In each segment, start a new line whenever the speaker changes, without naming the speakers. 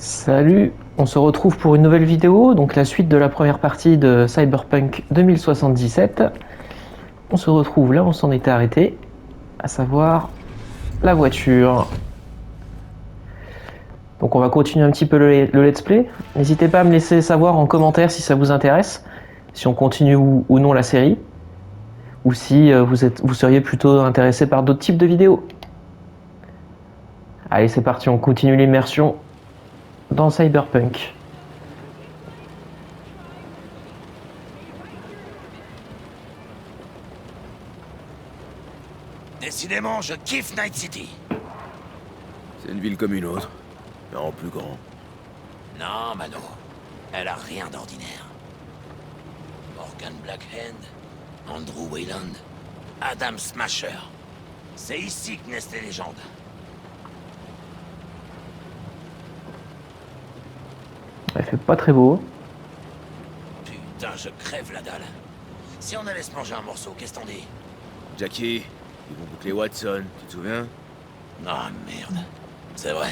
Salut, on se retrouve pour une nouvelle vidéo, donc la suite de la première partie de Cyberpunk 2077. On se retrouve là où on s'en était arrêté, à savoir la voiture. Donc on va continuer un petit peu le let's play. N'hésitez pas à me laisser savoir en commentaire si ça vous intéresse, si on continue ou non la série, ou si vous seriez plutôt intéressé par d'autres types de vidéos. Allez, c'est parti, on continue l'immersion dans Cyberpunk.
Décidément, je kiffe Night City.
C'est une ville comme une autre, mais en plus grand.
Non, Mano. Elle a rien d'ordinaire. Morgan Blackhand, Andrew Wayland, Adam Smasher. C'est ici que naissent les légendes.
Il fait pas très beau.
Putain, je crève la dalle. Si on allait se manger un morceau, qu'est-ce t'en dis?
Jackie, ils vont boucler Watson, tu te souviens?
Ah, merde. C'est vrai.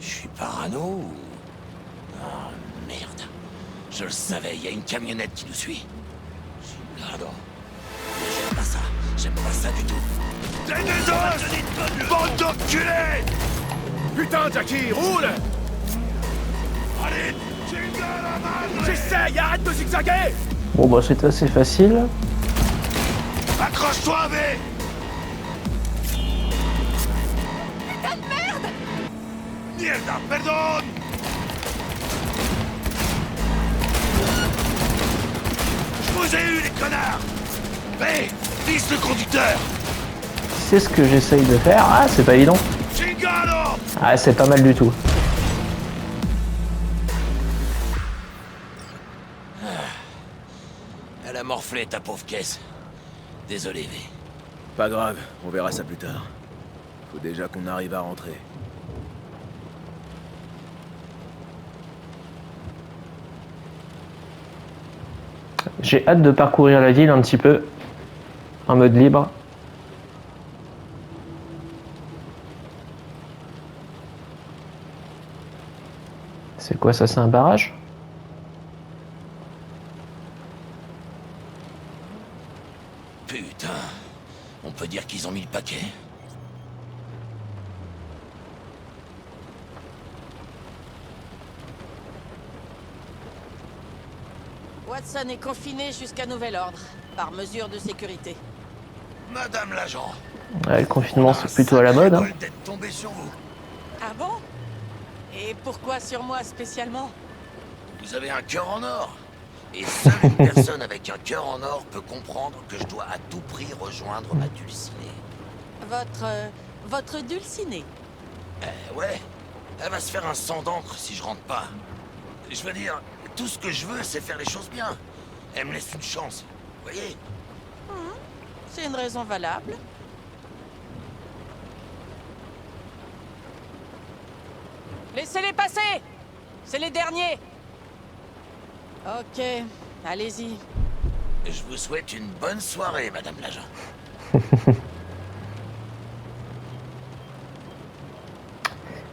Je suis parano ou... Oh, merde. Je le savais, il y a une camionnette qui nous suit. Chingado. Mais j'aime pas ça. J'aime pas ça du tout. T'es des os! Bande d'enculés!
Putain, Jackie, roule!
Allez, chingada madre!
J'essaye, arrête de zigzaguer!
Bon bah c'était assez facile.
Accroche-toi, mais... Mierda, pardon! Je vous ai eu, les connards! Hé, vise le conducteur!
C'est ce que j'essaye de faire. Ah, c'est pas évident.
Chingado!
Ah, c'est pas mal du tout.
Elle a morflé, ta pauvre caisse. Désolé, V.
Pas grave, on verra ça plus tard. Faut déjà qu'on arrive à rentrer.
J'ai hâte de parcourir la ville un petit peu en mode libre. C'est quoi ça? C'est un barrage?
Putain, on peut dire qu'ils ont mis le paquet.
Watson est confiné jusqu'à nouvel ordre, par mesure de sécurité.
Madame l'agent.
Ouais, le confinement c'est plutôt à la mode. Hein.
D'être tombé sur vous.
Ah bon? Et pourquoi sur moi spécialement?
Vous avez un cœur en or. Et seule une personne avec un cœur en or peut comprendre que je dois à tout prix rejoindre ma dulcinée.
Votre dulcinée?
Ouais. Elle va se faire un sang d'encre si je rentre pas. Je veux dire, tout ce que je veux, c'est faire les choses bien. Elle me laisse une chance. Vous voyez?
C'est une raison valable. Laissez-les passer! C'est les derniers! Ok, allez-y.
Je vous souhaite une bonne soirée, Madame l'agent.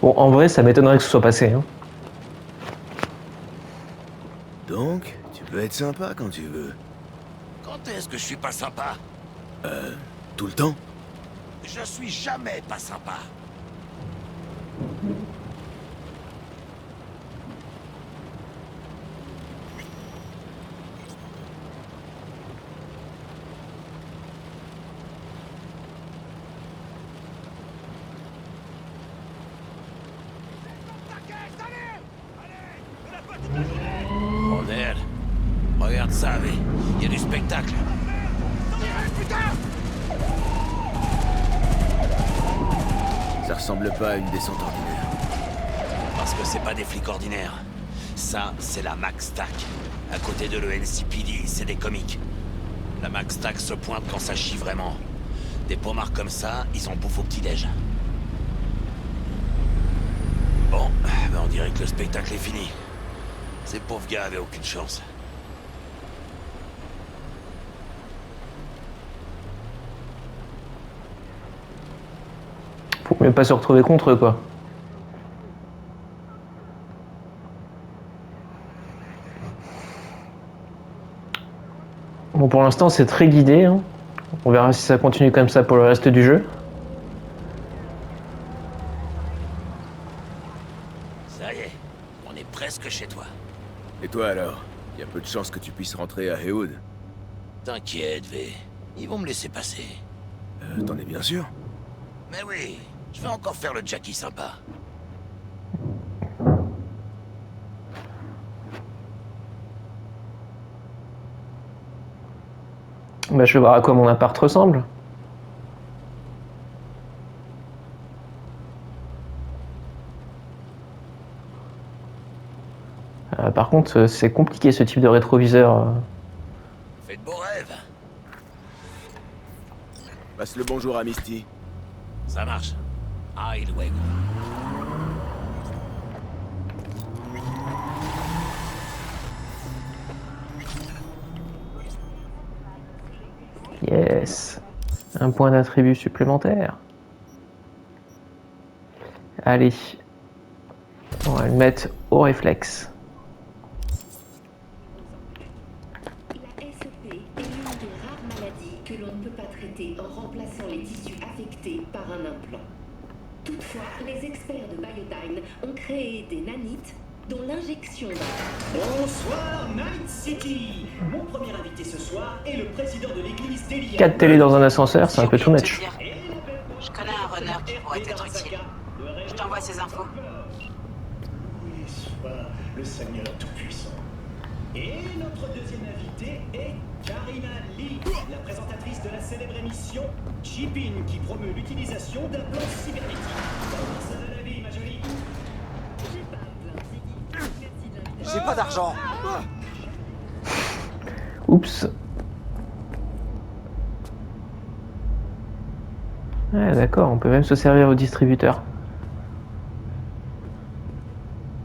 Bon, en vrai, ça m'étonnerait que ce soit passé. Hein.
Donc, tu peux être sympa quand tu veux.
Quand est-ce que je suis pas sympa?
Tout le temps?
Je suis jamais pas sympa. Bordel. Regarde ça, V. Il y a du spectacle.
Ça ressemble pas à une descente ordinaire.
Parce que c'est pas des flics ordinaires. Ça, c'est la MaxTac. À côté de le NCPD, c'est des comiques. La MaxTac se pointe quand ça chie vraiment. Des pommards comme ça, ils en bouffent au petit-déj. Bon, ben on dirait que le spectacle est fini. Ces pauvres gars avaient aucune chance.
Faut même pas se retrouver contre eux, quoi. Bon, pour l'instant, c'est très guidé. Hein. On verra si ça continue comme ça pour le reste du jeu.
Ça y est, on est presque chez toi.
Et toi alors? Y a peu de chances que tu puisses rentrer à Heywood.
T'inquiète, V. Ils vont me laisser passer.
T'en es bien sûr?
Mais oui, je vais encore faire le Jackie sympa.
Bah, je vais voir à quoi mon appart ressemble. Par contre, c'est compliqué ce type de rétroviseur.
Fais de beaux rêves.
Passe le bonjour à Misty.
Ça marche. Aïe, le wagon.
Yes. Un point d'attribut supplémentaire. Allez. On va le mettre au réflexe.
La SEP est l'une des rares maladies que l'on ne peut pas traiter en remplaçant les tissus affectés par un implant. Toutefois, les experts de Biodyne ont créé des nanites dont l'injection va...
Bonsoir Night City. Mon premier invité ce soir est le président de l'église d'Eliane.
4 télés dans un ascenseur, c'est un peu too much.
Je connais un runner qui pourrait être utile. Je t'envoie ces infos.
Oui, soit le Seigneur Tout-Puissant. Et notre deuxième invité est Karina Lee, la présentatrice de la célèbre émission Chip-In, qui promeut l'utilisation d'implants cybernétiques. Comment ça va la vie, ma jolie?
J'ai pas d'argent.
Oups. Ah, d'accord, on peut même se servir au distributeur.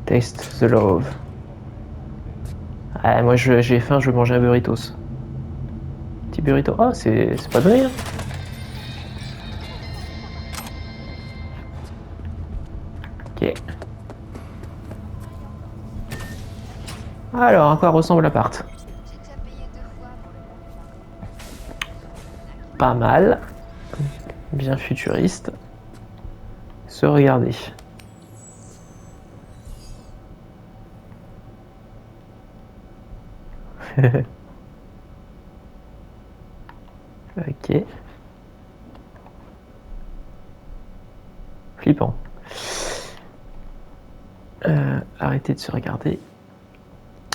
Taste the love. Ah, moi j'ai faim, je veux manger un burritos. Petit burrito. Oh, c'est pas donné. Hein. Ok. Alors, à quoi ressemble l'appart? Pas mal. Bien futuriste. Se regarder. Ok. Flippant. Arrêtez de se regarder.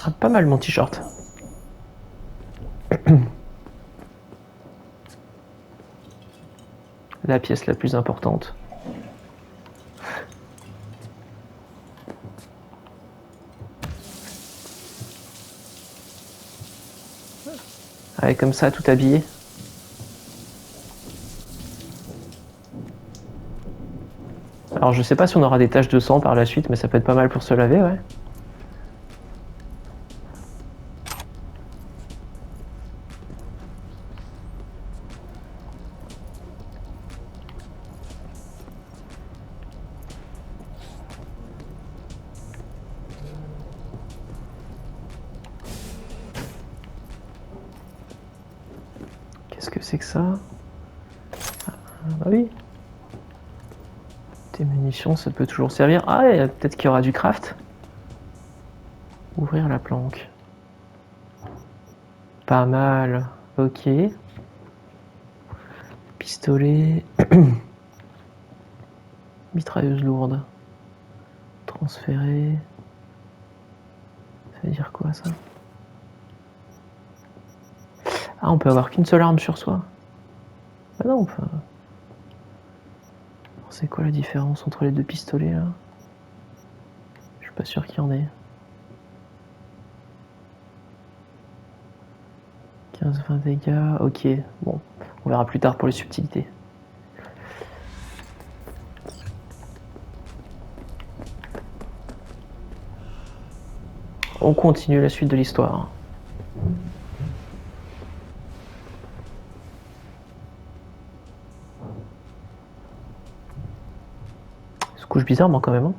Ah, pas mal mon t-shirt. La pièce la plus importante. Allez, comme ça, tout habillé. Alors, je sais pas si on aura des taches de sang par la suite, mais ça peut être pas mal pour se laver, ouais. Qu'est-ce que c'est que ça? Ah, bah oui. Des munitions, ça peut toujours servir. Ah, peut-être qu'il y aura du craft. Ouvrir la planque. Pas mal. Ok. Pistolet. Mitrailleuse lourde. Transférer. Ça veut dire quoi ça? Ah, on peut avoir qu'une seule arme sur soi. Ah non, enfin... C'est quoi la différence entre les deux pistolets là? Je suis pas sûr qu'il y en ait. 15-20 dégâts, ok. Bon, on verra plus tard pour les subtilités. On continue la suite de l'histoire. Se couche bizarrement quand même. Hein.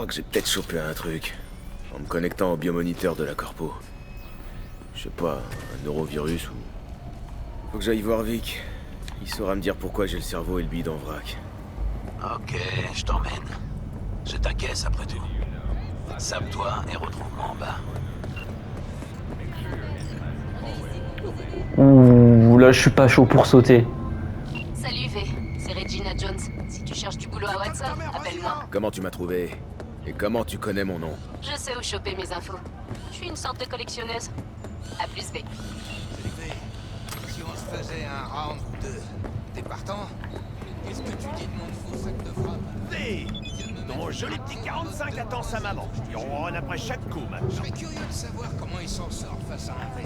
crois que j'ai peut-être chopé un truc. En me connectant au biomoniteur de la corpo. Je sais pas, un neurovirus ou... Faut que j'aille voir Vic. Il saura me dire pourquoi j'ai le cerveau et le bide en vrac.
Ok, je t'emmène. Je t'accaisse après tout. Sape-toi et retrouve-moi en bas.
Ouh, là je suis pas chaud pour sauter.
Salut V, c'est Regina Jones. Si tu cherches du boulot à Watson, appelle-moi.
Comment tu m'as trouvé? Et comment tu connais mon nom?
Je sais où choper mes infos. Je suis une sorte de collectionneuse. A plus V.
Si on se faisait un round ou deux, t'es partant? Qu'est-ce que tu dis de mon faux sac de frappe?
Hey, ton joli petit 45 attend sa maman. Il ronronne après chaque coup
Je
maintenant.
serais curieux de savoir comment il s'en sort face à un V.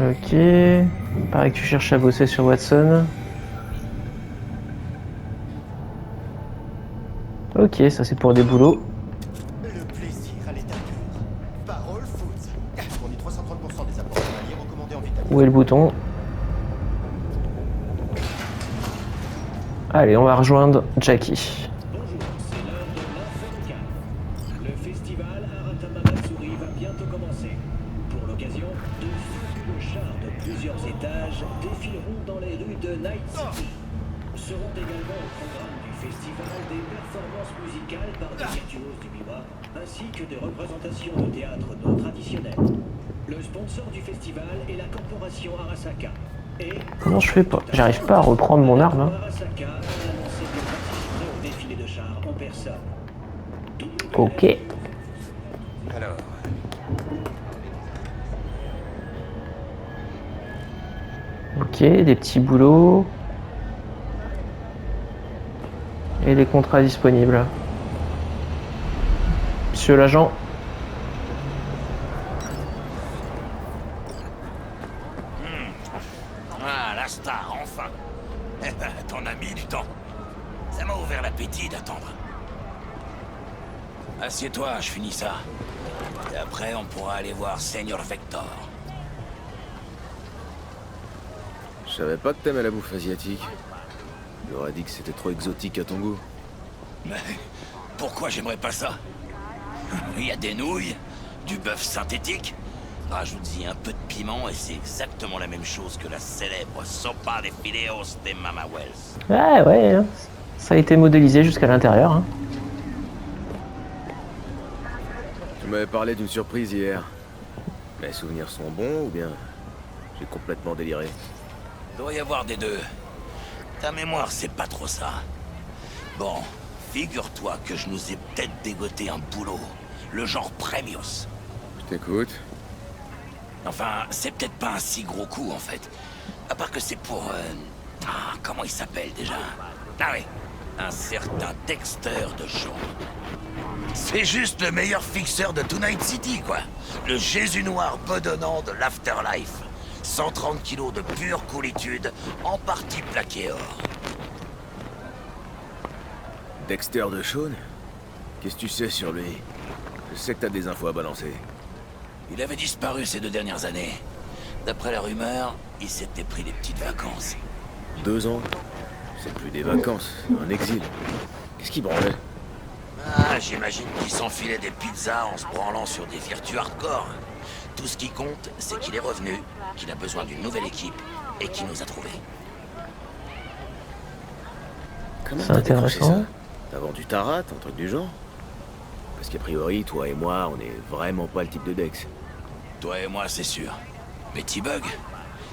Ok. Pareil que tu cherches à bosser sur Watson. Ok, ça c'est pour des boulots.
Le plaisir à l'état pur. Parole Foods. Fournit 330% des apports journaliers recommandés en vitamines.
Où est le bouton? Allez, on va rejoindre Jackie.
Bonjour, c'est l'heure de l'Infocam. Le festival Aratama Matsuri va bientôt commencer. Pour l'occasion, de fabuleux chars de plusieurs étages défileront dans les rues de Night City. Seront également au programme du festival des performances musicales par des virtuoses du biwa, ainsi que des représentations de théâtre non traditionnelles. Le sponsor du festival est la corporation Arasaka. Et
Comment je fais pas? J'arrive pas à reprendre mon arme. Hein.
Arasaka a annoncé qu'elle participerait au défilé de chars en personne.
Ok.
Alors,
Ok, des petits boulots. Et des contrats disponibles. Monsieur l'agent.
Ah, la star, enfin. Eh ben, t'en as mis du temps. Ça m'a ouvert l'appétit d'attendre. Assieds-toi, je finis ça. Et après, on pourra aller voir Senior Vector.
Je savais pas que t'aimais la bouffe asiatique. J'aurais dit que c'était trop exotique à ton goût.
Mais pourquoi j'aimerais pas ça? Il y a des nouilles, du bœuf synthétique. Rajoute-y un peu de piment et c'est exactement la même chose que la célèbre sopa de fideos de Mama Wells.
Ah ouais, hein. Ça a été modélisé jusqu'à l'intérieur. Hein.
Tu m'avais parlé d'une surprise hier. Mes souvenirs sont bons ou bien j'ai complètement déliré?
Doit y avoir des deux. Ta mémoire, c'est pas trop ça. Bon, figure-toi que je nous ai peut-être dégoté un boulot. Le genre Premios.
Je t'écoute.
Enfin, c'est peut-être pas un si gros coup, en fait. À part que c'est pour... comment il s'appelle, déjà? Ah oui, un certain Dexter de Shaw. C'est juste le meilleur fixeur de Tonight City, quoi. Le Jésus noir bedonnant de l'Afterlife. 130 kilos de pure coolitude, en partie plaqué or.
Dexter de Shawn? Qu'est-ce que tu sais sur lui? Je sais que t'as des infos à balancer.
Il avait disparu ces 2 dernières années. D'après la rumeur, il s'était pris des petites vacances.
2 ans? C'est plus des vacances, un exil. Qu'est-ce qui branlait?
Ah, j'imagine qu'il s'enfilait des pizzas en se branlant sur des virtus hardcore. Tout ce qui compte, c'est qu'il est revenu, qu'il a besoin d'une nouvelle équipe et qu'il nous a trouvés.
Comment
C'est
t'as décroché
intéressant.
ça? T'as vendu ta rate, un truc du genre? Parce qu'a priori, toi et moi, on est vraiment pas le type de Dex.
Toi et moi, c'est sûr. Mais T-Bug,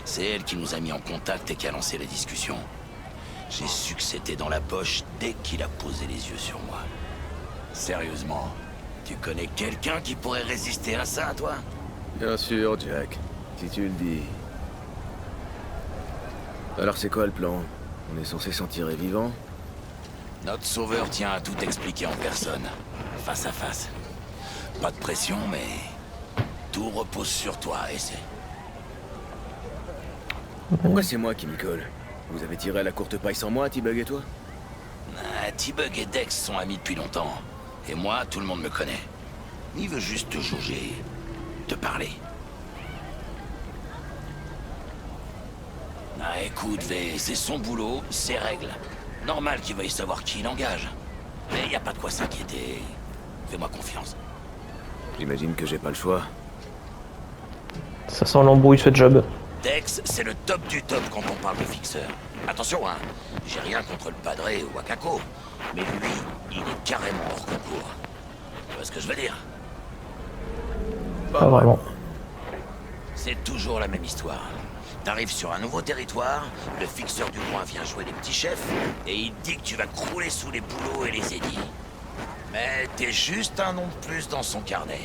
c'est elle qui nous a mis en contact et qui a lancé la discussion. J'ai su que c'était dans la poche dès qu'il a posé les yeux sur moi. Sérieusement, tu connais quelqu'un qui pourrait résister à ça, toi?
Bien sûr, Jack. Si tu le dis. Alors c'est quoi le plan? On est censé s'en tirer vivant?
Notre sauveur tient à tout expliquer en personne, face à face. Pas de pression, mais tout repose sur toi, et c'est...
Pourquoi c'est moi qui m'y colle? Vous avez tiré à la courte paille sans moi, T-Bug et toi?
Ah, T-Bug et Dex sont amis depuis longtemps. Et moi, tout le monde me connaît. Il veut juste te jauger, te parler. Ah, écoute, V, c'est son boulot, ses règles. Normal qu'il veuille savoir qui il engage. Mais y a pas de quoi s'inquiéter. Fais-moi confiance.
J'imagine que j'ai pas le choix.
Ça sent l'embrouille ce job.
Dex, c'est le top du top quand on parle de fixeur. Attention, hein, j'ai rien contre le Padré ou Wakako, mais lui, il est carrément hors concours. Tu vois ce que je veux dire?
Pas vraiment.
C'est toujours la même histoire. T'arrives sur un nouveau territoire, le fixeur du coin vient jouer les petits chefs, et il dit que tu vas crouler sous les boulots et les édits. Mais t'es juste un nom de plus dans son carnet.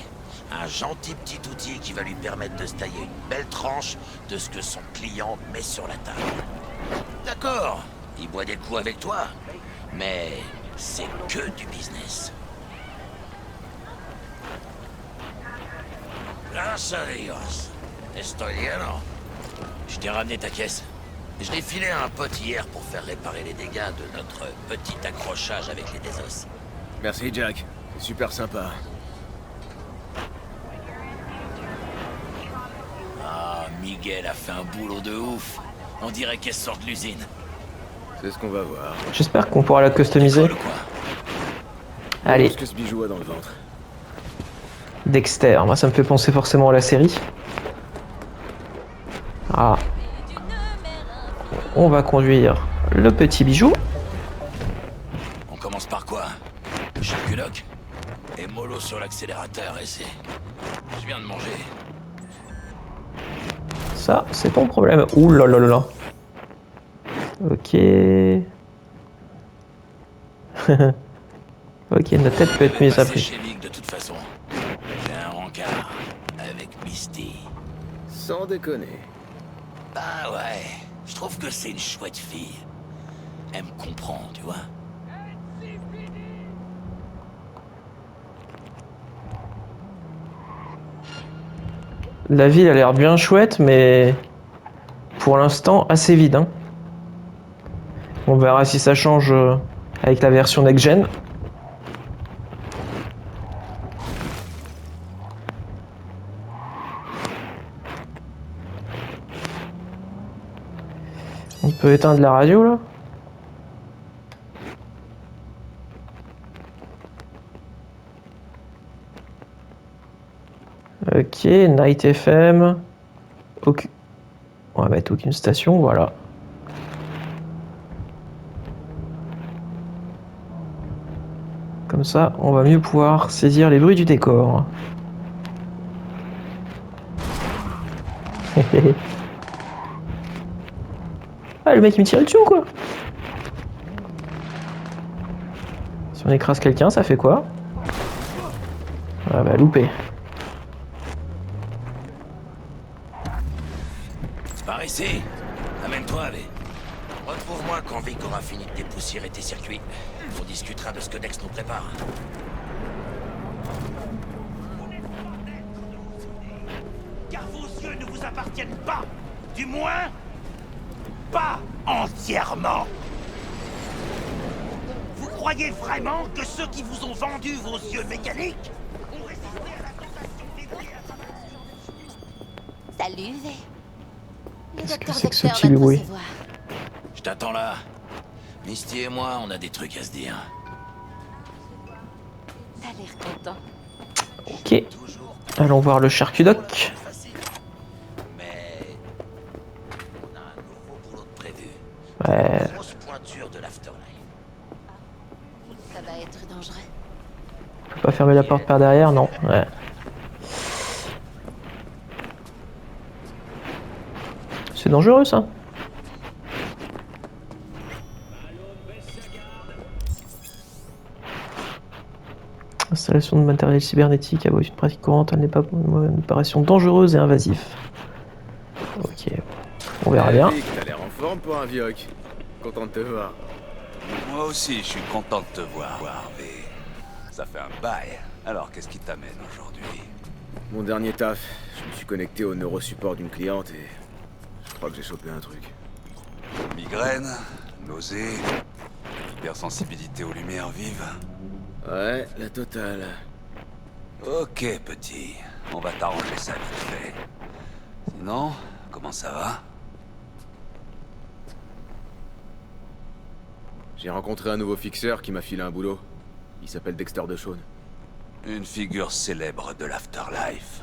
Un gentil petit outil qui va lui permettre de se tailler une belle tranche de ce que son client met sur la table. D'accord, il boit des coups avec toi, mais c'est que du business. Gracias a Dios. Estoy lleno. Je t'ai ramené ta caisse. Je l'ai filé à un pote hier pour faire réparer les dégâts de notre petit accrochage avec les désos.
Merci Jack, c'est super sympa.
Ah, Miguel a fait un boulot de ouf. On dirait qu'elle sort de l'usine.
C'est ce qu'on va voir.
J'espère qu'on pourra la customiser.
Colle, quoi.
Allez,
Qu'est-ce que ce bijou a dans le ventre?
Dexter. Moi, ça me fait penser forcément à la série. Ah. On va conduire le petit bijou.
On commence par quoi? Le charculoc? Et mollo sur l'accélérateur et c'est... Je viens de manger.
Ça, c'est ton problème. Ouh là là là là. Ok. Ok, notre tête peut être mise à
Passer
prix.
chez Vic de toute façon. J'ai un rencard avec Misty.
Sans déconner.
Bah ouais, je trouve que c'est une chouette fille. Elle me comprend, tu vois.
La ville a l'air bien chouette, mais pour l'instant assez vide. Hein. On verra si ça change avec la version next-gen. On peut éteindre la radio là. Ok, Night FM. On va mettre aucune station, voilà. Comme ça, on va mieux pouvoir saisir les bruits du décor. Ah, le mec il me tire dessus ou quoi? Si on écrase quelqu'un, ça fait quoi? Ah bah loupé.
C'est par ici. Amène-toi, allez. Retrouve-moi quand Vic aura fini de dépoussiérer tes circuits. On discutera de ce que Dex nous prépare. Car vos yeux ne vous appartiennent pas. Du moins, pas entièrement. Vous croyez vraiment que ceux qui vous ont vendu vos yeux mécaniques ont résisté à la tentation d'éveiller à travers
Salut, V. Le
Qu'est-ce que
docteur
c'est que ce
Dexter
petit
va te
bruit?
recevoir.
Je t'attends là. Misty et moi, on a des trucs à se dire.
T'as l'air content.
Ok,
Toujours
allons voir le charcudoc.
facile. Mais on a un nouveau boulot de prévu.
Ouais,
Grosse pointure de l'afterlife.
Ça va être dangereux.
on peut pas fermer la porte par derrière, non. Ouais. C'est dangereux ça. Installation de matériel cybernétique à une pratique courante, elle n'est pas une opération dangereuse et invasive. Ok, on verra bien.
Vic, t'as l'air en forme pour un vioc. Content de te voir.
Moi aussi, je suis content de te voir, V. Ça fait un bail. Alors, qu'est-ce qui t'amène aujourd'hui?
Mon dernier taf, je me suis connecté au neurosupport d'une cliente et je crois que j'ai chopé un truc.
Migraine, nausée, hypersensibilité aux lumières vives.
Ouais, la totale.
Ok, petit. On va t'arranger ça vite fait. Sinon, comment ça va?
J'ai rencontré un nouveau fixeur qui m'a filé un boulot. Il s'appelle Dexter DeShawn.
Une figure célèbre de l'afterlife.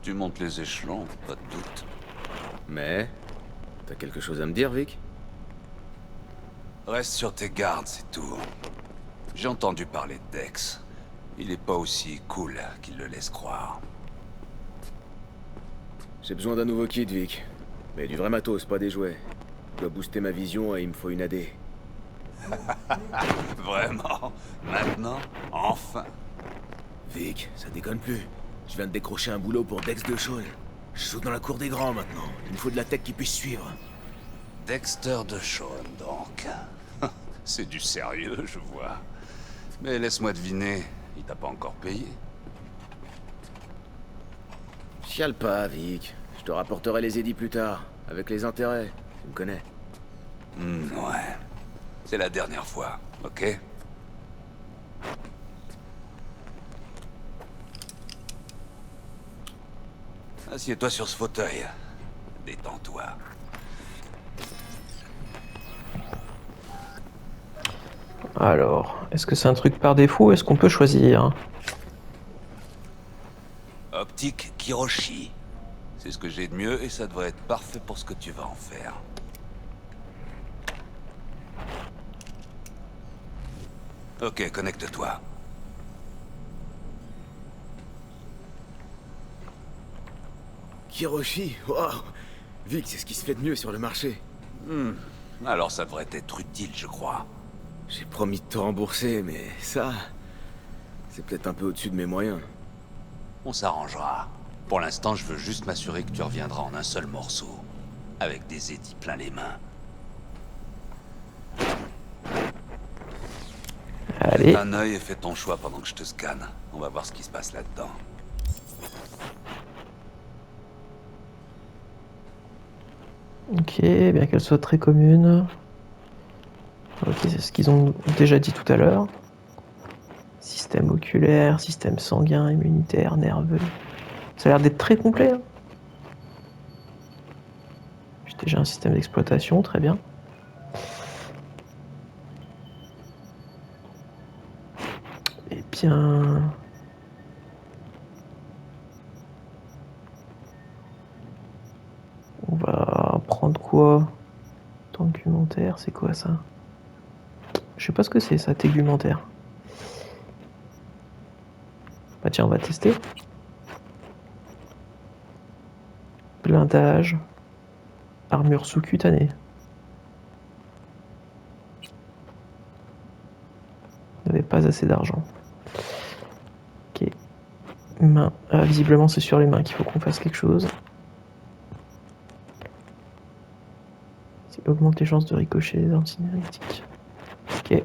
Tu montes les échelons, pas de doute.
Mais... T'as quelque chose à me dire, Vic?
Reste sur tes gardes, c'est tout. J'ai entendu parler de Dex. Il est pas aussi cool qu'il le laisse croire.
J'ai besoin d'un nouveau kit, Vic. Mais du vrai matos, pas des jouets. Je dois booster ma vision et il me faut une AD.
Vraiment? Maintenant? Enfin?
Vic, ça déconne plus. Je viens de décrocher un boulot pour Dex DeShawn. Je saute dans la cour des grands maintenant. Il me faut de la tech qui puisse suivre.
Dexter DeShawn, donc. C'est du sérieux, je vois. Mais laisse-moi deviner, il t'a pas encore payé?
Chiale pas, Vic. Je te rapporterai les édits plus tard, avec les intérêts. Tu me connais.
Ouais. C'est la dernière fois, ok? Assieds-toi sur ce fauteuil. Détends-toi.
Alors, est-ce que c'est un truc par défaut ou est-ce qu'on peut choisir?
Optique Kiroshi. C'est ce que j'ai de mieux et ça devrait être parfait pour ce que tu vas en faire. Ok, connecte-toi.
Kiroshi, waouh. Vic, c'est ce qui se fait de mieux sur le marché.
Alors ça devrait être utile, je crois.
J'ai promis de te rembourser, mais ça... C'est peut-être un peu au-dessus de mes moyens.
On s'arrangera. Pour l'instant, je veux juste m'assurer que tu reviendras en un seul morceau. Avec des édits plein les mains.
Allez.
Un œil et fais ton choix pendant que je te scanne. On va voir ce qui se passe là-dedans.
Ok, bien qu'elle soit très commune. Ok, c'est ce qu'ils ont déjà dit tout à l'heure. Système oculaire, système sanguin, immunitaire, nerveux. Ça a l'air d'être très complet. Hein. J'ai déjà un système d'exploitation, très bien. Eh bien... On va prendre quoi? Tégumentaire, c'est quoi ça? Je sais pas ce que c'est ça, tégumentaire. Bah tiens, on va tester. Blindage. Armure sous-cutanée. On n'avait pas assez d'argent. Ok. Main. Ah, visiblement, c'est sur les mains qu'il faut qu'on fasse quelque chose. C'est augmente les chances de ricocher les antinérétiques. Ok.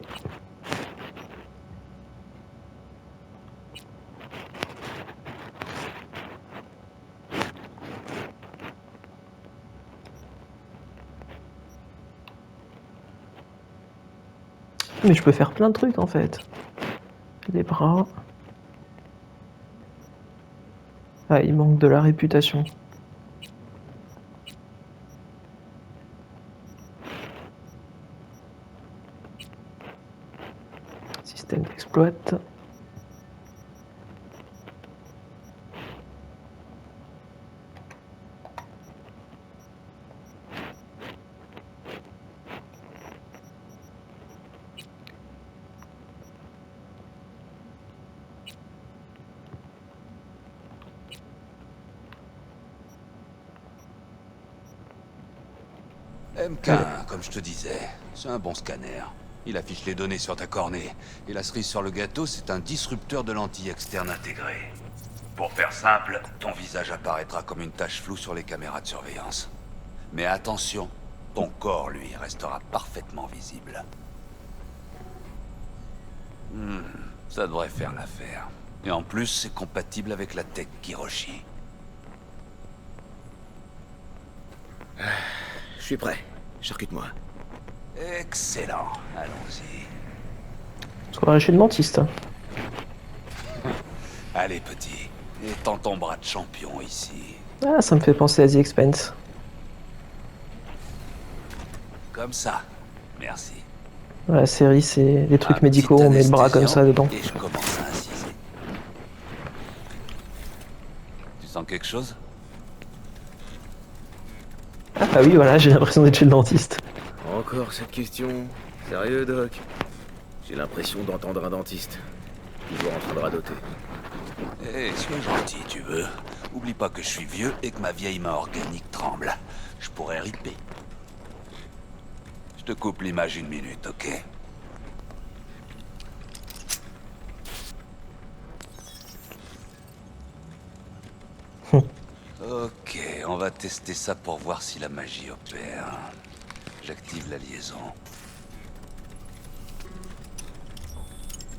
Mais je peux faire plein de trucs en fait. Les bras. Ah, il manque de la réputation. Système d'exploit.
MK1, comme je te disais, c'est un bon scanner. Il affiche les données sur ta cornée. Et la cerise sur le gâteau, c'est un disrupteur de lentille externe intégré. Pour faire simple, ton visage apparaîtra comme une tache floue sur les caméras de surveillance. Mais attention, ton corps, lui, restera parfaitement visible. Ça devrait faire l'affaire. Et en plus, c'est compatible avec la tech Kiroshi.
Je suis prêt. Charcute-moi.
Excellent. Allons-y.
Soirée chez le dentiste.
Allez, petit. Étends ton bras de champion ici.
Ah, ça me fait penser à The Expanse.
Comme ça. Merci.
La série, c'est les trucs
Un
médicaux,
petit
on met le bras comme ça dedans.
Et je commence à inciser. Tu sens quelque chose?
Ah oui, voilà, j'ai l'impression d'être chez le dentiste.
Encore cette question? Sérieux, Doc? J'ai l'impression d'entendre un dentiste. Toujours en train de radoter.
Eh, sois gentil, tu veux. Oublie pas que je suis vieux et que ma vieille main organique tremble. Je pourrais riper. Je te coupe l'image 1 minute, ok? Ok, on va tester ça pour voir si la magie opère. J'active la liaison.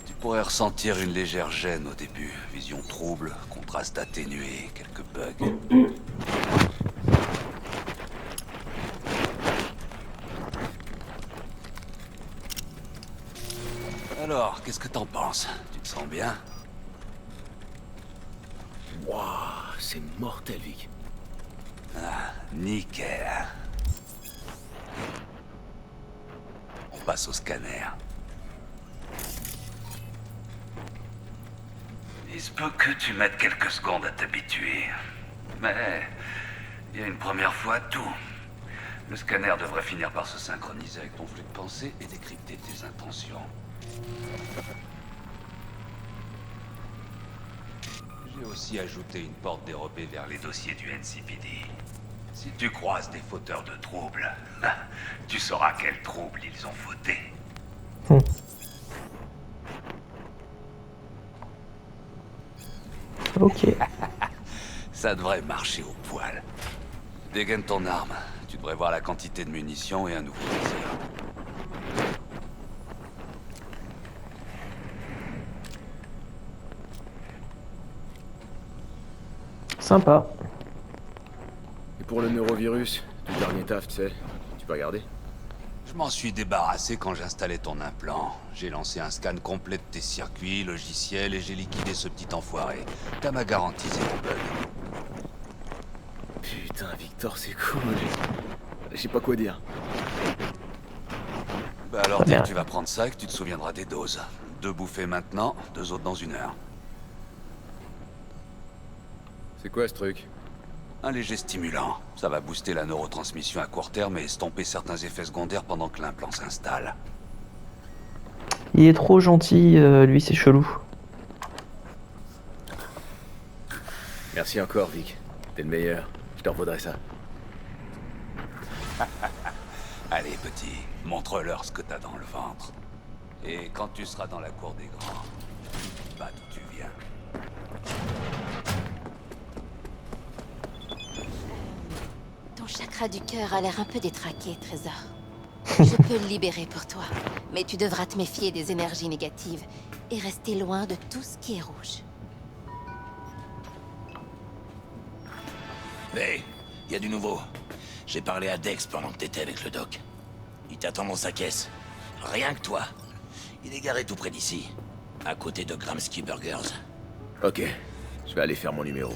Tu pourrais ressentir une légère gêne au début. Vision trouble, contraste atténué, quelques bugs. Alors, qu'est-ce que t'en penses? Tu te sens bien?
Waouh, c'est mortel, Vic.
Ah, nickel. On passe au scanner. Il se peut que tu mettes quelques secondes à t'habituer. Mais il y a une première fois à tout. Le scanner devrait finir par se synchroniser avec ton flux de pensée et décrypter tes intentions. J'ai aussi ajouté une porte dérobée vers les dossiers du NCPD. Si tu croises des fauteurs de troubles, tu sauras quels troubles ils ont fauté.
Ok.
Ça devrait marcher au poil. Dégaine ton arme. Tu devrais voir la quantité de munitions et un nouveau viseur.
Sympa.
Et pour le neurovirus, tout le dernier taf, tu sais, tu peux regarder?
Je m'en suis débarrassé quand j'ai installé ton implant. J'ai lancé un scan complet de tes circuits, logiciels et j'ai liquidé ce petit enfoiré. T'as ma garantie, c'est mon bug.
Putain, Victor, c'est cool. Je sais pas quoi dire.
Bah alors, dès
bien.
que tu vas prendre ça et que tu te souviendras des doses. 2 bouffées maintenant, 2 autres dans 1 heure.
C'est quoi ce truc?
Un léger stimulant. Ça va booster la neurotransmission à court terme et estomper certains effets secondaires pendant que l'implant s'installe.
Il est trop gentil, lui, c'est chelou.
Merci encore, Vic. T'es le meilleur. Je te revaudrai ça.
Allez, petit, montre-leur ce que t'as dans le ventre. Et quand tu seras dans la cour des grands, n'oublie pas d'où tu viens.
Ton chakra du cœur a l'air un peu détraqué, Trésor. Je peux le libérer pour toi, mais tu devras te méfier des énergies négatives et rester loin de tout ce qui est rouge.
Hey, y a du nouveau. J'ai parlé à Dex pendant que t'étais avec le doc. Il t'attend dans sa caisse. Rien que toi. Il est garé tout près d'ici, à côté de Gramsci Burgers.
Ok, je vais aller faire mon numéro.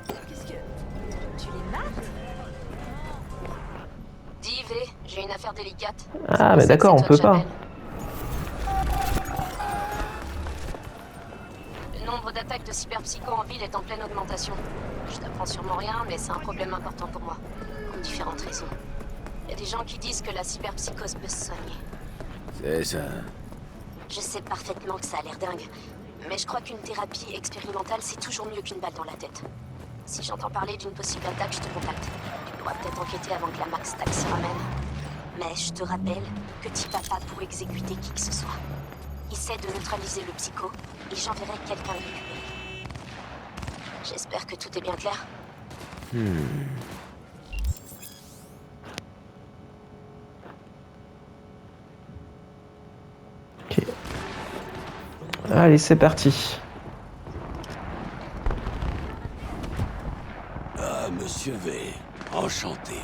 Qu'est-ce que... Tu les mates? Dis, V, j'ai une affaire délicate.
Ah, mais d'accord, on peut pas.
Le nombre d'attaques de cyberpsycho en ville est en pleine augmentation. Je t'apprends sûrement rien, mais c'est un problème important pour moi. Pour différentes raisons. Il y a des gens qui disent que la cyberpsychose peut se soigner.
C'est ça.
Je sais parfaitement que ça a l'air dingue, mais je crois qu'une thérapie expérimentale, c'est toujours mieux qu'une balle dans la tête. Si j'entends parler d'une possible attaque, je te contacte. Tu pourras peut-être enquêter avant que la Max Tac se ramène. Mais je te rappelle que tu vas pas pour exécuter qui que ce soit. Essaie de neutraliser le psycho, et j'enverrai quelqu'un le récupérer. J'espère que tout est bien clair.
Ok. Allez, c'est parti.
Ah, monsieur V, enchanté.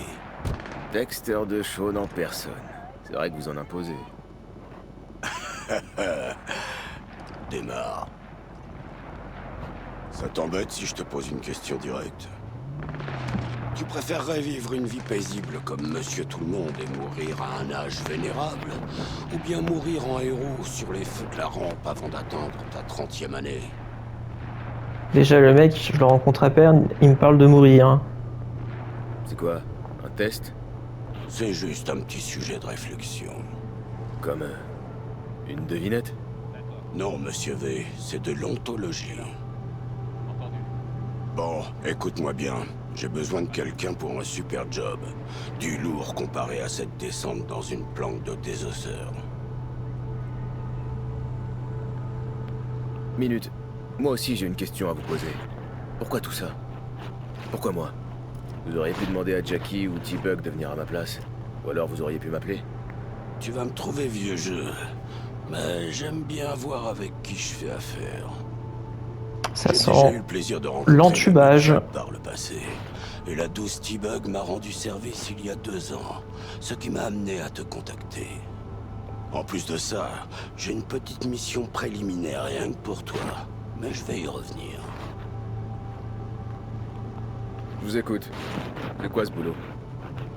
Dexter DeShawn en personne. C'est vrai que vous en imposez.
Démarre. Ça t'embête si je te pose une question directe?
Tu préférerais vivre une vie paisible comme Monsieur Tout-le-Monde et mourir à un âge vénérable, ou bien mourir en héros sur les feux de la rampe avant d'atteindre ta 30e année?
Déjà, le mec, je le rencontre à peine, il me parle de mourir. Hein.
C'est quoi? Un test?
C'est juste un petit sujet de réflexion.
Comme une devinette?
Non, Monsieur V, c'est de l'ontologie. Bon, écoute-moi bien. J'ai besoin de quelqu'un pour un super job. Du lourd comparé à cette descente dans une planque de désosseur.
Minute. Moi aussi j'ai une question à vous poser. Pourquoi tout ça? Pourquoi moi? Vous auriez pu demander à Jackie ou T-Bug de venir à ma place. Ou alors vous auriez pu m'appeler.
Tu vas me trouver vieux jeu. Mais j'aime bien voir avec qui je fais affaire.
Ça
J'ai
sent
déjà eu le plaisir de rencontrer
l'entubage.
par le passé. Et la douce T-Bug m'a rendu service il y a 2 ans, ce qui m'a amené à te contacter. En plus de ça, j'ai une petite mission préliminaire rien que pour toi, mais je vais y revenir.
Je vous écoute. C'est quoi ce boulot?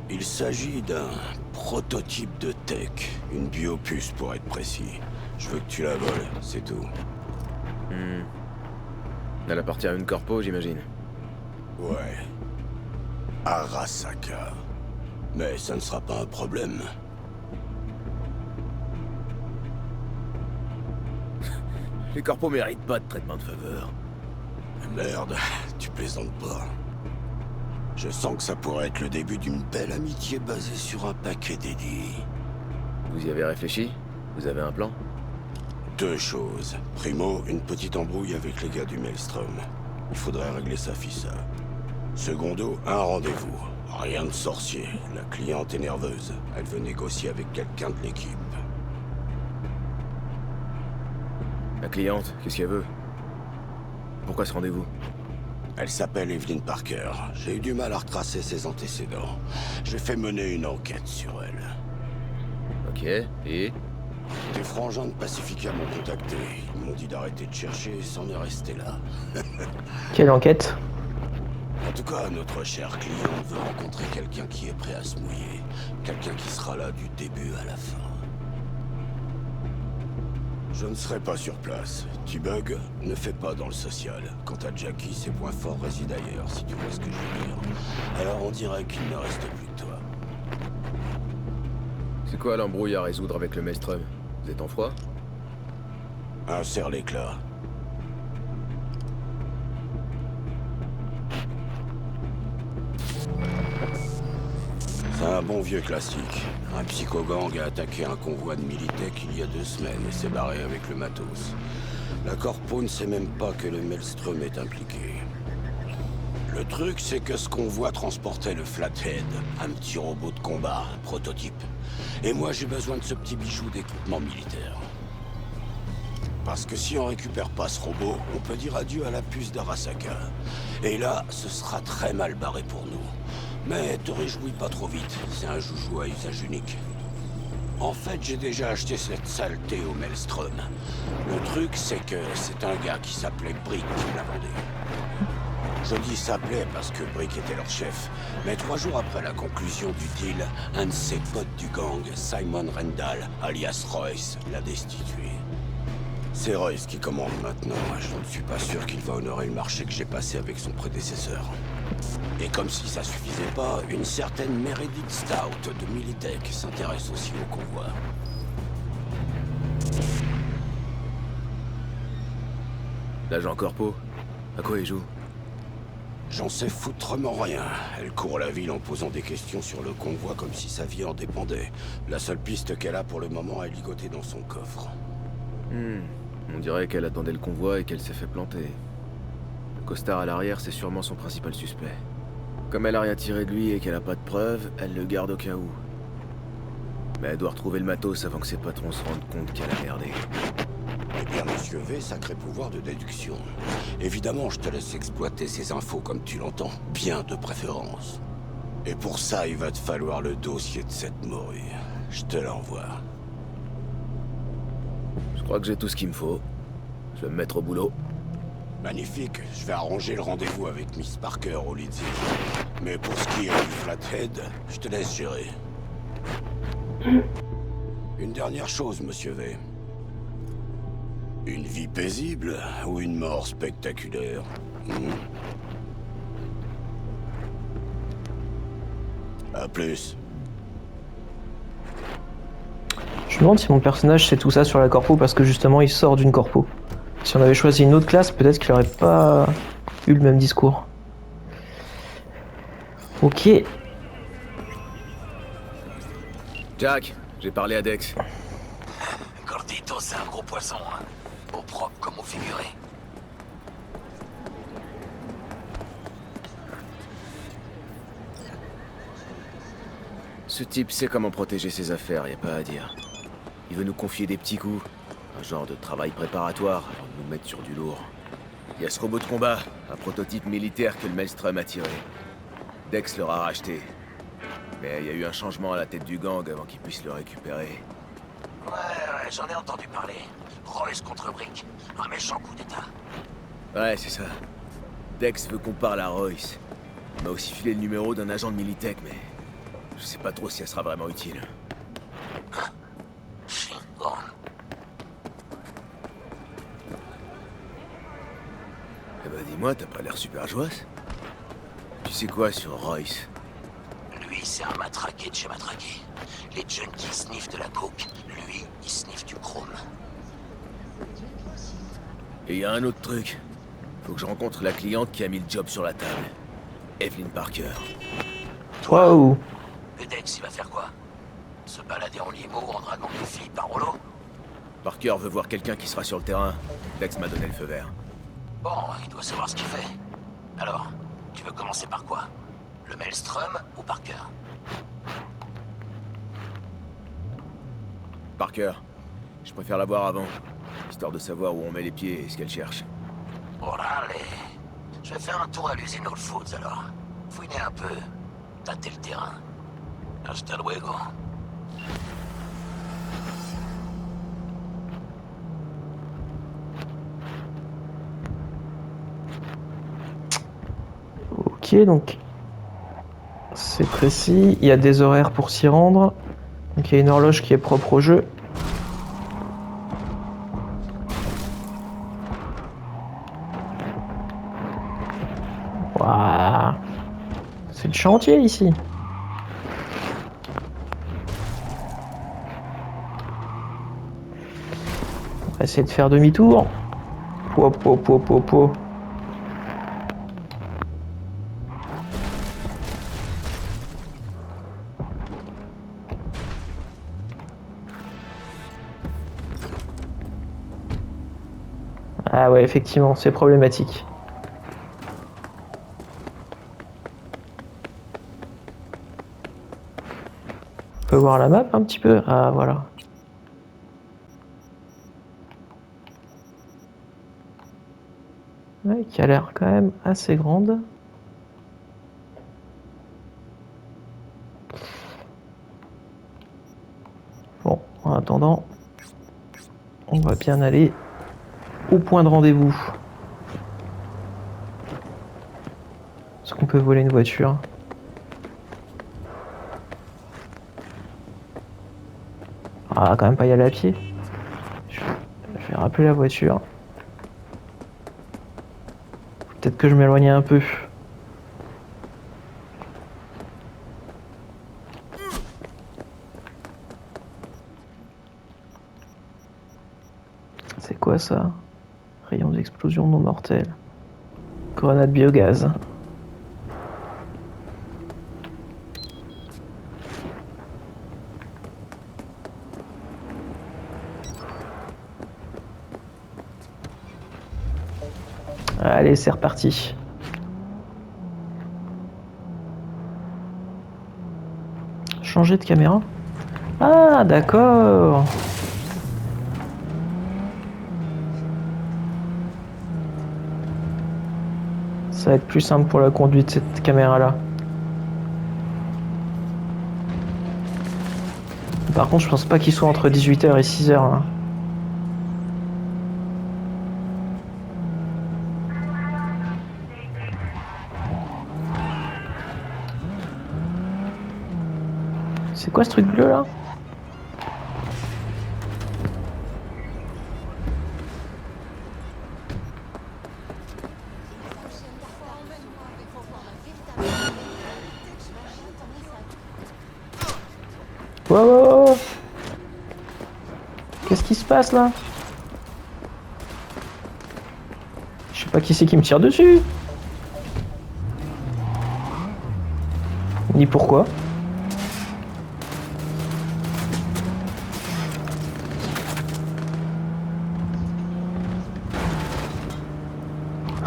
Il s'agit d'un prototype de tech, une biopuce pour être précis. Je veux que tu la voles, c'est tout.
Elle appartient à une corpo, j'imagine.
Ouais. Arasaka. Mais ça ne sera pas un problème.
Les corpos méritent pas de traitement de faveur.
Merde, tu plaisantes pas. Je sens que ça pourrait être le début d'une belle amitié basée sur un paquet d'édits.
Vous y avez réfléchi? Vous avez un plan?
2 choses. Primo, une petite embrouille avec les gars du Maelstrom. Il faudrait régler ça, fissa. Secondo, un rendez-vous. Rien de sorcier. La cliente est nerveuse. Elle veut négocier avec quelqu'un de l'équipe.
La cliente, qu'est-ce qu'elle veut? Pourquoi ce rendez-vous?
Elle s'appelle Evelyn Parker. J'ai eu du mal à retracer ses antécédents. J'ai fait mener une enquête sur elle.
Ok, et?
Des frangins de Pacifica m'ont contacté. Ils m'ont dit d'arrêter de chercher et s'en est resté là.
Quelle enquête?
En tout cas, notre cher client veut rencontrer quelqu'un qui est prêt à se mouiller. Quelqu'un qui sera là du début à la fin. Je ne serai pas sur place. T-Bug ne fait pas dans le social. Quant à Jackie, ses points forts résident ailleurs, si tu vois ce que je veux dire. Alors on dirait qu'il ne reste plus que toi.
C'est quoi l'embrouille à résoudre avec le Maelstrom? Vous êtes en froid?
Un serre l'éclat. C'est un bon vieux classique. Un psychogang a attaqué un convoi de Militech il y a 2 semaines et s'est barré avec le matos. La corpo ne sait même pas que le Maelstrom est impliqué. Le truc, c'est que ce convoi transportait le Flathead, un petit robot de combat, un prototype. Et moi, j'ai besoin de ce petit bijou d'équipement militaire. Parce que si on récupère pas ce robot, on peut dire adieu à la puce d'Arasaka. Et là, ce sera très mal barré pour nous. Mais te réjouis pas trop vite, c'est un joujou à usage unique. En fait, j'ai déjà acheté cette saleté au Maelstrom. Le truc, c'est que c'est un gars qui s'appelait Brick qui me l'a vendu. Je dis s'appelait parce que Brick était leur chef. Mais 3 jours après la conclusion du deal, un de ses potes du gang, Simon Rendall, alias Royce, l'a destitué. C'est Royce qui commande maintenant. Je ne suis pas sûr qu'il va honorer le marché que j'ai passé avec son prédécesseur. Et comme si ça suffisait pas, une certaine Meredith Stout de Militech s'intéresse aussi au convoi.
L'agent corpo? À quoi il joue?
J'en sais foutrement rien. Elle court la ville en posant des questions sur le convoi comme si sa vie en dépendait. La seule piste qu'elle a pour le moment est ligotée dans son coffre.
On dirait qu'elle attendait le convoi et qu'elle s'est fait planter. Le costard à l'arrière, c'est sûrement son principal suspect. Comme elle a rien tiré de lui et qu'elle a pas de preuves, elle le garde au cas où. Mais elle doit retrouver le matos avant que ses patrons se rendent compte qu'elle a merdé.
Eh bien, Monsieur V, sacré pouvoir de déduction. Évidemment, je te laisse exploiter ces infos comme tu l'entends, bien de préférence. Et pour ça, il va te falloir le dossier de cette morue. Je te l'envoie.
Je crois que j'ai tout ce qu'il me faut. Je vais me mettre au boulot.
Magnifique, je vais arranger le rendez-vous avec Miss Parker au Leeds. Mais pour ce qui est du Flathead, je te laisse gérer. Une dernière chose, monsieur V. Une vie paisible ou une mort spectaculaire? À plus.
Je me demande si mon personnage sait tout ça sur la corpo parce que justement il sort d'une corpo. Si on avait choisi une autre classe, peut-être qu'il aurait pas eu le même discours. Ok.
Jack, j'ai parlé à Dex.
Gordito, c'est un gros poisson, hein. Au propre comme au figuré.
Ce type sait comment protéger ses affaires, y a pas à dire. Il veut nous confier des petits coups. Un genre de travail préparatoire avant de nous mettre sur du lourd. Il y a ce robot de combat, un prototype militaire que le Maelstrom a tiré. Dex l'aura racheté. Mais il y a eu un changement à la tête du gang avant qu'il puisse le récupérer.
Ouais, j'en ai entendu parler. Royce contre Brick. Un méchant coup d'état.
Ouais, c'est ça. Dex veut qu'on parle à Royce. Il m'a aussi filé le numéro d'un agent de Militech, mais... je sais pas trop si elle sera vraiment utile.
Shingon.
Eh ben dis-moi, t'as pas l'air super joyeux. Tu sais quoi sur Royce?
Lui, c'est un matraqué de chez matraqué. Les junkies sniffent de la coke. Lui, il sniffe du chrome.
Et y a un autre truc. Faut que je rencontre la cliente qui a mis le job sur la table. Evelyn Parker.
Waouh.
Le Dex, il va faire quoi? Se balader en limo ou en dragon de filles par holo?
Parker veut voir quelqu'un qui sera sur le terrain. Dex m'a donné le feu vert.
Bon, il doit savoir ce qu'il fait. Alors, tu veux commencer par quoi? Le Maelstrom ou Parker?
Parker. Je préfère la voir avant. Histoire de savoir où on met les pieds et ce qu'elle cherche.
Orale. Je vais faire un tour à l'usine All Foods alors. Fouiner un peu. Tâter le terrain. Hasta luego.
Ok, donc c'est précis. Il y a des horaires pour s'y rendre. Donc il y a une horloge qui est propre au jeu. Waouh. C'est le chantier ici. On va essayer de faire demi-tour. Po, po, po, po, po. Ah ouais, effectivement, c'est problématique. On peut voir la map un petit peu? Ah voilà. Ouais, qui a l'air quand même assez grande. Bon, en attendant, on va bien aller au point de rendez-vous. Est-ce qu'on peut voler une voiture? Ah, quand même pas y aller à pied. Je vais rappeler la voiture. Peut-être que je m'éloignais un peu. C'est quoi ça? Rayon d'explosion non mortel. Grenade biogaz. Allez, c'est reparti. Changer de caméra? Ah, d'accord. Ça va être plus simple pour la conduite, cette caméra-là. Par contre, je pense pas qu'il soit entre 18h et 6h. Hein. C'est quoi ce truc bleu là? Wow. Qu'est-ce qui se passe là? Je sais pas qui c'est qui me tire dessus. Ni pourquoi.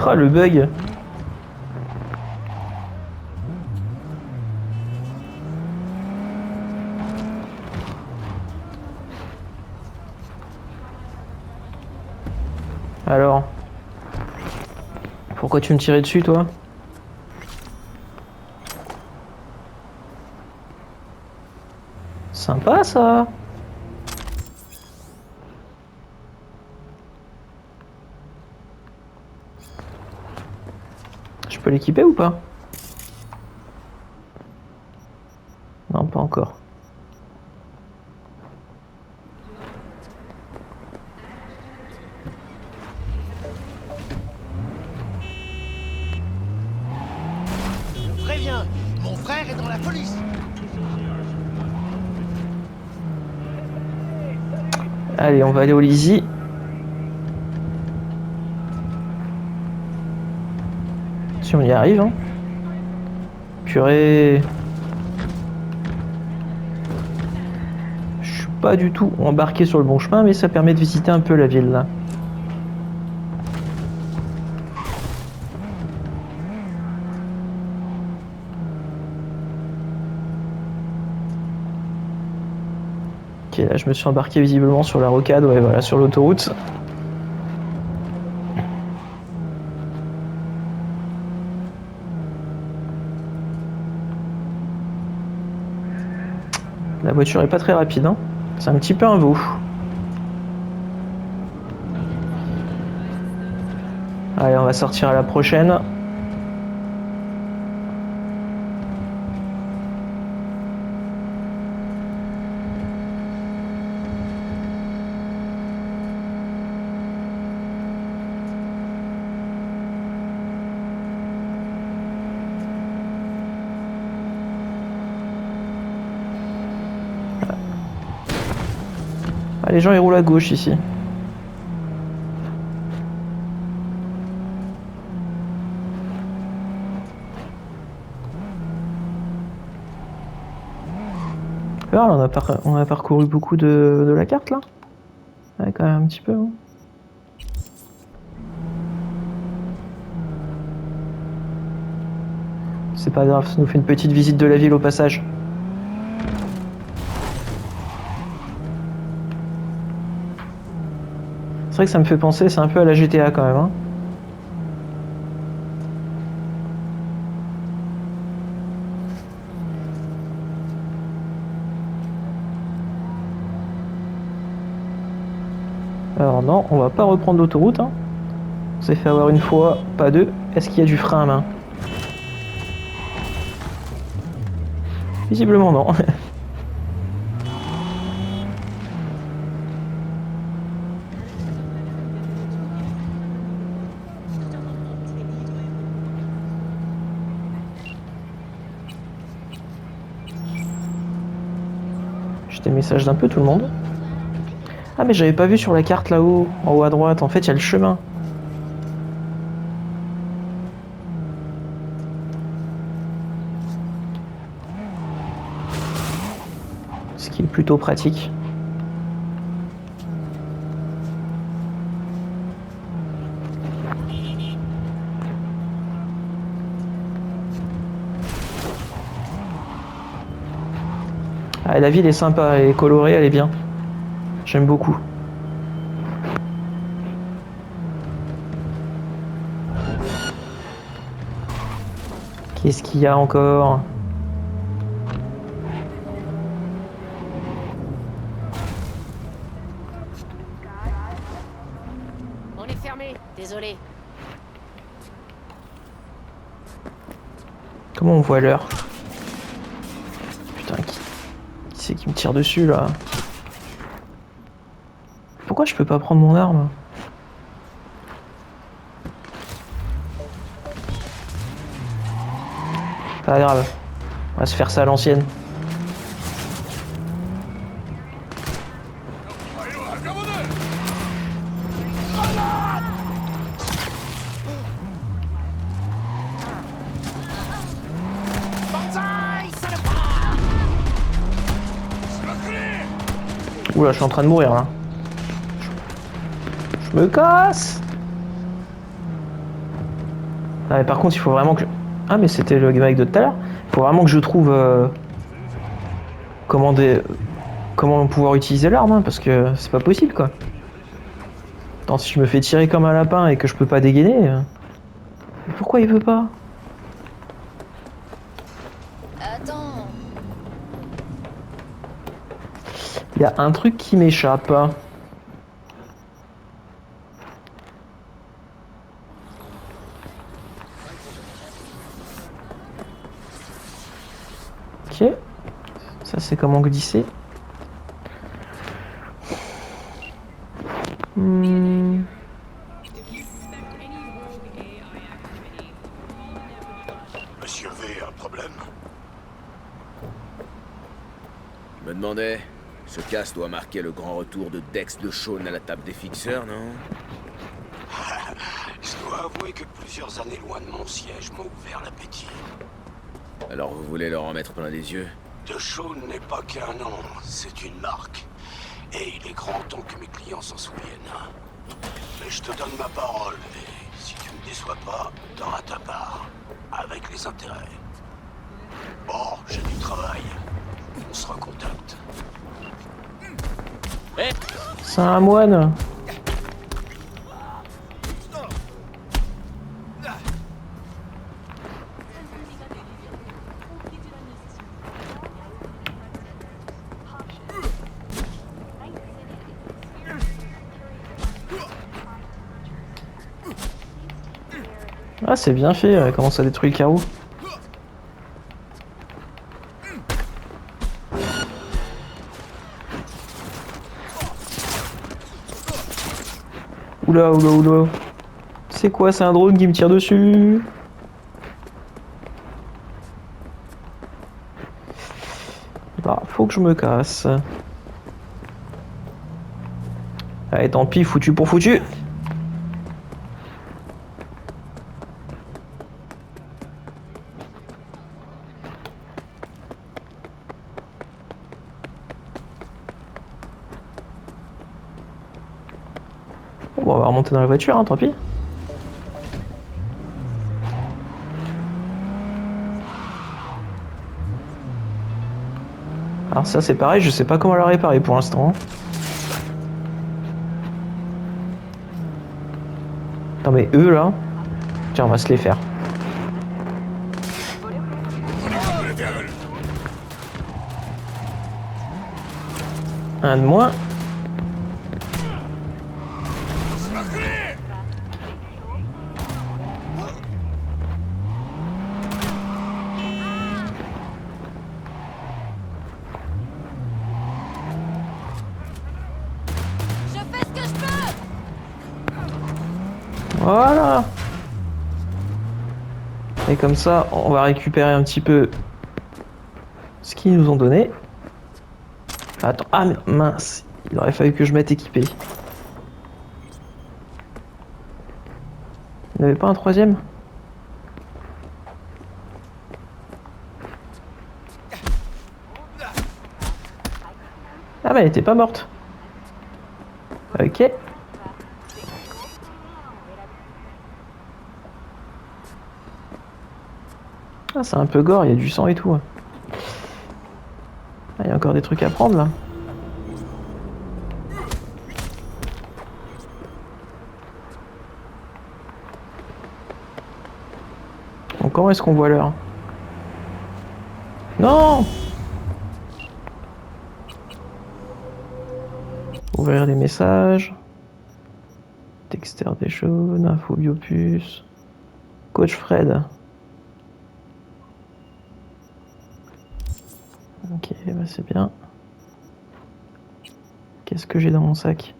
Ah le bug. Alors, pourquoi tu me tirais dessus, toi? Sympa, ça. Je peux l'équiper ou pas? Non, pas encore.
Préviens, mon frère est dans la police.
Allez, on va aller au Lizzie. Si on y arrive, hein. Purée. Je suis pas du tout embarqué sur le bon chemin, mais ça permet de visiter un peu la ville, là. Ok, là je me suis embarqué visiblement sur la rocade, ouais voilà, sur l'autoroute. La voiture est pas très rapide, hein. C'est un petit peu un veau. Allez, on va sortir à la prochaine. Ah, les gens ils roulent à gauche ici. Alors, on a parcouru beaucoup de la carte là. Ouais, quand même un petit peu. Hein. C'est pas grave, ça nous fait une petite visite de la ville au passage. C'est vrai que ça me fait penser, c'est un peu à la GTA quand même. Hein. Alors non, on va pas reprendre l'autoroute. Hein. On s'est fait avoir une fois, pas deux. Est-ce qu'il y a du frein à main? Visiblement non. J'ai des messages d'un peu tout le monde. Ah mais j'avais pas vu sur la carte là-haut, en haut à droite, en fait il y a le chemin. Ce qui est plutôt pratique. Ah, la ville est sympa, elle est colorée, elle est bien. J'aime beaucoup. Qu'est-ce qu'il y a encore?
On est fermé, désolé.
Comment on voit l'heure? Putain, Qui c'est qui me tire dessus là? Pourquoi je peux pas prendre mon arme? Pas grave. On va se faire ça à l'ancienne. Oula, je suis en train de mourir là. Je me casse. Ah, mais par contre, il faut vraiment que... Ah, mais c'était le mec de tout à l'heure. Il faut vraiment que je trouve... comment pouvoir utiliser l'arme, hein, parce que c'est pas possible, quoi. Attends, si je me fais tirer comme un lapin et que je peux pas dégainer... Mais pourquoi il veut pas?
Attends.
Il y a un truc qui m'échappe. Ok. Ça, c'est comment glisser.
Monsieur V, un problème?
Je me demandais, ce casse doit marquer le grand retour de Dex de Shaun à la table des fixeurs, non?
Je dois avouer que plusieurs années loin de mon siège m'ont ouvert l'appétit.
Alors vous voulez leur en mettre plein les yeux?
De Shaun n'est pas qu'un nom, c'est une marque. Et il est grand temps que mes clients s'en souviennent. Mais je te donne ma parole, et si tu me déçois pas, t'auras ta part. Avec les intérêts. Bon, j'ai du travail. On se recontacte.
C'est un moine. Ah, c'est bien fait, comment ça détruit le carreau. Oula, oula, oula. C'est quoi, c'est un drone qui me tire dessus? Bah, faut que je me casse. Allez, tant pis, foutu pour foutu. Bon, on va remonter dans la voiture, hein, tant pis. Alors ça c'est pareil, je sais pas comment la réparer pour l'instant. Non mais eux là... Tiens, on va se les faire. Un de moins. Voilà. Et comme ça, on va récupérer un petit peu ce qu'ils nous ont donné. Attends, ah mais mince, il aurait fallu que je mette équipé. Il n'y avait pas un troisième? Ah bah elle était pas morte. Ok. Ah, c'est un peu gore, il y a du sang et tout. Ah, il y a encore des trucs à prendre là. Donc comment est-ce qu'on voit l'heure? Non! Ouvrir les messages. Dexter Deschaune, info Biopus. Coach Fred. Ok, bah c'est bien. Qu'est-ce que j'ai dans mon sac?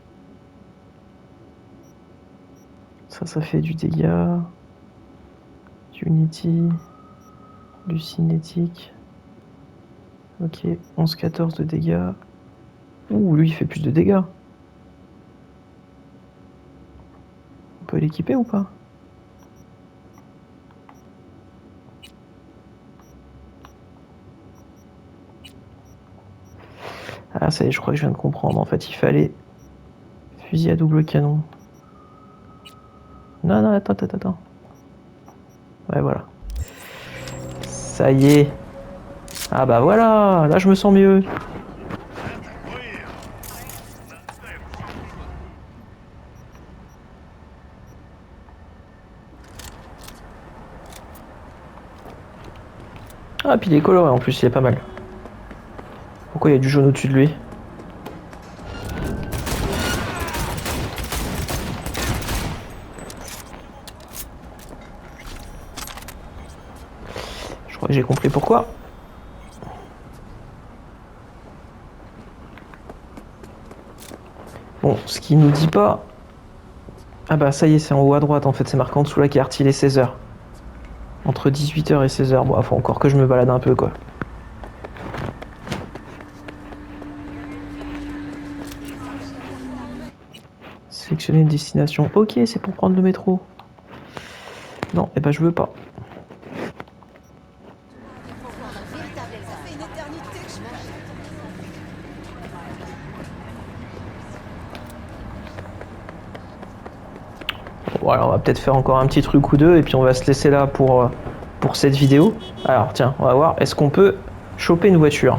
Ça fait du dégât. Du Unity. Du cinétique. Ok, 11-14 de dégâts. Ouh, lui il fait plus de dégâts. On peut l'équiper ou pas? Ah ça y est, je crois que je viens de comprendre. En fait, il fallait fusil à double canon. Non, non, attends. Ouais, voilà. Ça y est. Ah bah voilà, là je me sens mieux. Ah, puis il est coloré en plus, il est pas mal. Pourquoi il y a du jaune au-dessus de lui? Je crois que j'ai compris pourquoi. Bon, ce qu'il nous dit pas... Ah bah ça y est, c'est en haut à droite en fait, c'est marqué en dessous la carte, il est 16h. Entre 18h et 16h, bon, faut encore que je me balade un peu quoi. Sélectionner une destination. Ok, c'est pour prendre le métro. Non, eh ben je veux pas. Bon, alors on va peut-être faire encore un petit truc ou deux et puis on va se laisser là pour cette vidéo. Alors tiens, on va voir, est-ce qu'on peut choper une voiture?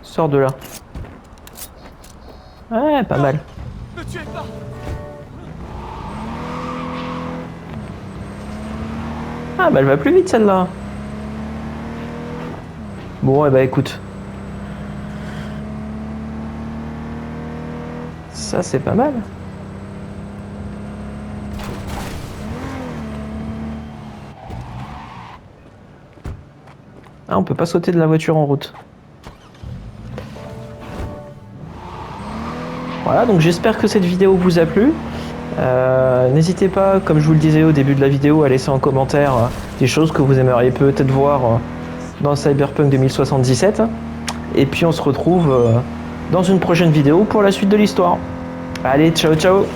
Sors de là. Ouais, pas mal.
Ne tuez pas.
Ah bah elle va plus vite celle-là. Bon, et bah écoute. Ça c'est pas mal. Ah, on peut pas sauter de la voiture en route. Voilà, donc j'espère que cette vidéo vous a plu. N'hésitez pas, comme je vous le disais au début de la vidéo, à laisser en commentaire des choses que vous aimeriez peut-être voir dans Cyberpunk 2077. Et puis on se retrouve dans une prochaine vidéo pour la suite de l'histoire. Allez, ciao ciao!